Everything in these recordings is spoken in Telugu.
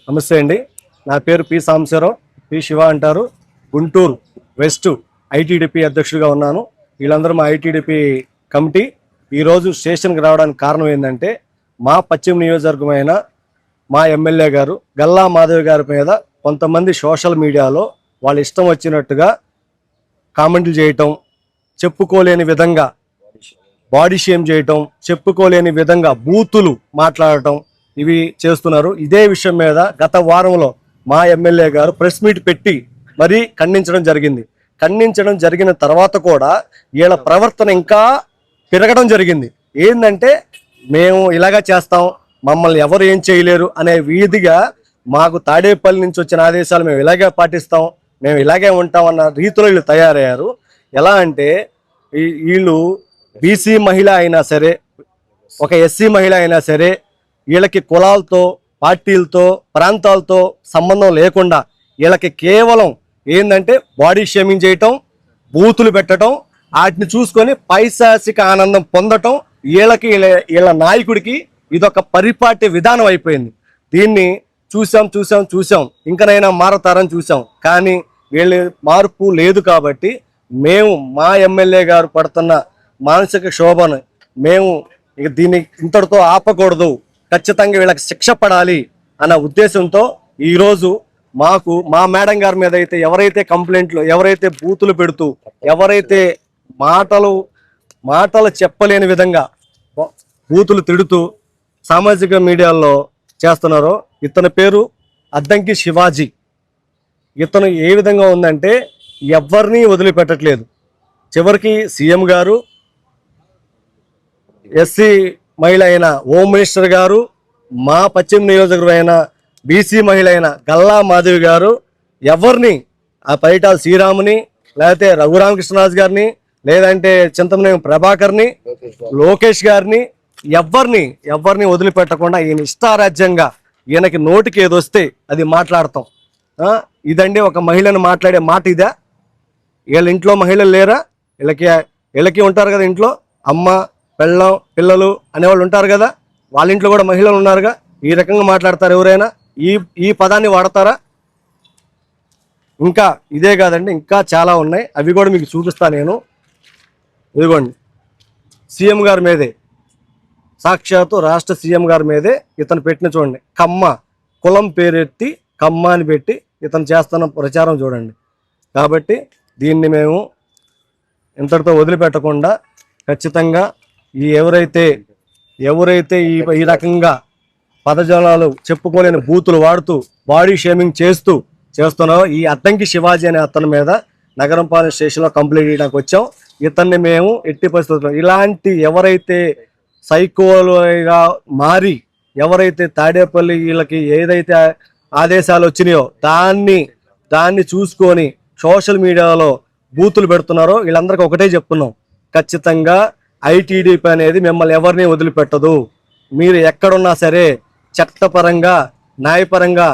నమస్తే అండి. నా పేరు పి సాంబశివరావు, పి శివ అంటారు. గుంటూరు వెస్ట్ ఐటీడీపీ అధ్యక్షుడిగా ఉన్నాను. వీళ్ళందరూ మా ఐటీడీపీ కమిటీ. ఈరోజు స్టేషన్కి రావడానికి కారణం ఏంటంటే, మా పశ్చిమ నియోజకవర్గమైన మా ఎమ్మెల్యే గారు గల్లా మాధవ్ గారి మీద కొంతమంది సోషల్ మీడియాలో వాళ్ళ ఇష్టం వచ్చినట్టుగా కామెంట్లు చేయటం, చెప్పుకోలేని విధంగా బాడీ షేమ్ చేయటం, చెప్పుకోలేని విధంగా బూతులు మాట్లాడటం, ఇవి చేస్తున్నారు. ఇదే విషయం మీద గత వారంలో మా ఎమ్మెల్యే గారు ప్రెస్ మీట్ పెట్టి మరీ ఖండించడం జరిగింది. ఖండించడం జరిగిన తర్వాత కూడా వీళ్ళ ప్రవర్తన ఇంకా పెరగడం జరిగింది. ఏంటంటే, మేము ఇలాగా చేస్తాం, మమ్మల్ని ఎవరు ఏం చేయలేరు అనే వీధిగా మాకు తాడేపల్లి నుంచి వచ్చిన ఆదేశాలు మేము ఇలాగే పాటిస్తాం, మేము ఇలాగే ఉంటాం అన్న రీతిలో వీళ్ళు తయారయ్యారు. ఎలా అంటే, వీళ్ళు బీసీ మహిళ అయినా సరే, ఒక ఎస్సీ మహిళ అయినా సరే, వీళ్ళకి కులాలతో, పార్టీలతో, ప్రాంతాలతో సంబంధం లేకుండా వీళ్ళకి కేవలం ఏంటంటే బాడీ షేమింగ్ చేయటం, బూతులు పెట్టడం, వాటిని చూసుకొని పైశాసిక ఆనందం పొందటం వీళ్ళకి, వీళ్ళ నాయకుడికి ఇదొక పరిపాటి విధానం అయిపోయింది. దీన్ని చూసాం ఇంకనైనా మారతారని చూసాం, కానీ వీళ్ళ మార్పు లేదు. కాబట్టి మేము మా ఎమ్మెల్యే గారు పడుతున్న మానసిక శోభను మేము ఇక దీన్ని ఇంతటితో ఆపకూడదు, ఖచ్చితంగా వీళ్ళకి శిక్ష పడాలి అన్న ఉద్దేశంతో ఈరోజు మాకు మా మేడం గారి మీద అయితే కంప్లైంట్లు, ఎవరైతే బూతులు పెడుతూ, ఎవరైతే మాటలు చెప్పలేని విధంగా బూతులు తిడుతూ సామాజిక మీడియాలో చేస్తున్నారో, ఇతని పేరు అద్దంకి శివాజీ. ఇతను ఏ విధంగా ఉందంటే, ఎవరిని వదిలిపెట్టట్లేదు. చివరికి సీఎం గారు, ఎస్సీ మహిళ అయిన హోమ్ మినిస్టర్ గారు, మా పశ్చిమ నియోజకవర్గం అయిన బీసీ మహిళ అయిన గల్లా మాధవి గారు ఎవరిని, ఆ పరిటాల శ్రీరాముని, లేకపోతే రఘురామకృష్ణరాజు గారిని, లేదంటే చింతమనేని ప్రభాకర్ని, లోకేష్ గారిని, ఎవరిని వదిలిపెట్టకుండా ఈయన ఇష్టారాజ్యంగా ఈయనకి నోటికి ఏదొస్తే అది మాట్లాడతాం. ఇదండి ఒక మహిళను మాట్లాడే మాట ఇదా? వీళ్ళ ఇంట్లో మహిళలు లేరా? వీళ్ళకి ఉంటారు కదా ఇంట్లో అమ్మ, పెళ్ళం, పిల్లలు అనేవాళ్ళు ఉంటారు కదా, వాళ్ళ ఇంట్లో కూడా మహిళలు ఉన్నారుగా. ఈ రకంగా మాట్లాడతారు ఎవరైనా? ఈ పదాన్ని వాడతారా? ఇంకా ఇదే కాదండి, ఇంకా చాలా ఉన్నాయి, అవి కూడా మీకు చూపిస్తా నేను. ఇదిగోండి, సీఎం గారి మీదే, సాక్షాత్తు రాష్ట్ర సీఎం గారి మీదే ఇతను పెట్టిన చూడండి, కమ్మ, కులం పేరెత్తి కమ్మ అని పెట్టి ఇతను చేస్తున్న ప్రచారం చూడండి. కాబట్టి దీన్ని మేము ఇంతటితో వదిలిపెట్టకుండా ఖచ్చితంగా ఎవరైతే ఈ రకంగా పదజాలాలు చెప్పుకోలేని బూతులు వాడుతూ బాడీ షేమింగ్ చేస్తున్నారో, ఈ అద్దంకి శివాజీ అనే అతని మీద నగరంపాలెం స్టేషన్లో కంప్లైంట్ చేయడానికి వచ్చాం. ఇతన్ని మేము ఎట్టి పరిస్థితుల్లో, ఇలాంటి ఎవరైతే సైకోలుగా మారి ఎవరైతే తాడేపల్లి వీళ్ళకి ఏదైతే ఆదేశాలు వచ్చినాయో దాన్ని చూసుకొని సోషల్ మీడియాలో బూతులు పెడుతున్నారో వీళ్ళందరికీ ఒకటే చెప్తున్నాం, ఖచ్చితంగా ఐటీడీపీ అనేది మిమ్మల్ని ఎవరిని వదిలిపెట్టదు. మీరు ఎక్కడున్నా సరే చట్టపరంగా, న్యాయపరంగా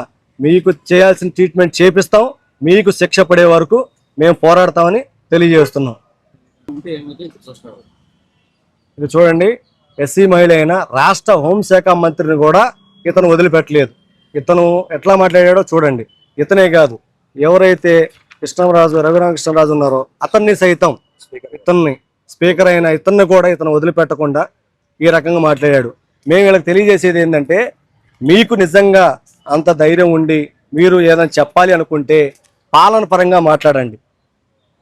మీకు చేయాల్సిన ట్రీట్మెంట్ చేపిస్తాం, మీకు శిక్ష పడే వరకు మేము పోరాడతామని తెలియజేస్తున్నాం. ఇది చూడండి, ఎస్సీ మహిళ అయిన రాష్ట్ర హోంశాఖ మంత్రిని కూడా ఇతను వదిలిపెట్టలేదు. ఇతను ఎట్లా మాట్లాడాడో చూడండి. ఇతనే కాదు, ఎవరైతే రఘురామకృష్ణరాజు ఉన్నారో అతన్ని సైతం, ఇతన్ని స్పీకర్ అయిన ఇతన్ని కూడా ఇతను వదిలిపెట్టకుండా ఈ రకంగా మాట్లాడాడు. మేము వీళ్ళకి తెలియజేసేది ఏంటంటే, మీకు నిజంగా అంత ధైర్యం ఉండి మీరు ఏదైనా చెప్పాలి అనుకుంటే పాలన పరంగా మాట్లాడండి,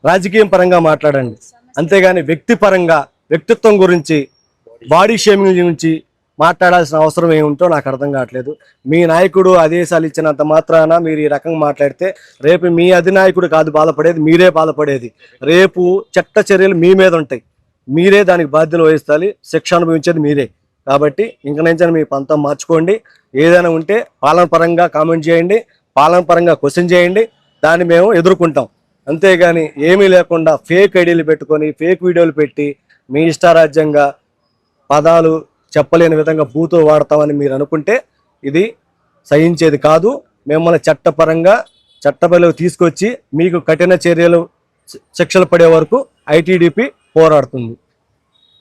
రాజకీయం పరంగా మాట్లాడండి, అంతేగాని వ్యక్తిత్వం గురించి, బాడీ షేమింగ్ గురించి మాట్లాడాల్సిన అవసరం ఏముంటో నాకు అర్థం కావట్లేదు. మీ నాయకుడు ఆదేశాలు ఇచ్చినంత మాత్రాన మీరు ఈ రకంగా మాట్లాడితే రేపు మీ అధినాయకుడు కాదు బాధపడేది, మీరే బాధపడేది. రేపు చట్ట చర్యలు మీ మీద ఉంటాయి, మీరే దానికి బాధ్యతలు వహిస్తాలి, శిక్ష అనుభవించేది మీరే. కాబట్టి ఇంక నుంచి మీ పంతం మార్చుకోండి. ఏదైనా ఉంటే పాలన పరంగా కామెంట్ చేయండి, పాలన పరంగా క్వశ్చన్ చేయండి, దాన్ని మేము ఎదుర్కొంటాం. అంతేగాని ఏమీ లేకుండా ఫేక్ ఐడీలు పెట్టుకొని ఫేక్ వీడియోలు పెట్టి మీ ఇష్టారాజ్యంగా పదాలు చెప్పలేని విధంగా బూతులు వాడతామని మీరు అనుకుంటే ఇది సహించేది కాదు. మిమ్మల్ని చట్టపరంగా తీసుకొచ్చి మీకు కఠిన చర్యలు, శిక్షలు పడే వరకు ఐటీడీపీ పోరాడుతుంది.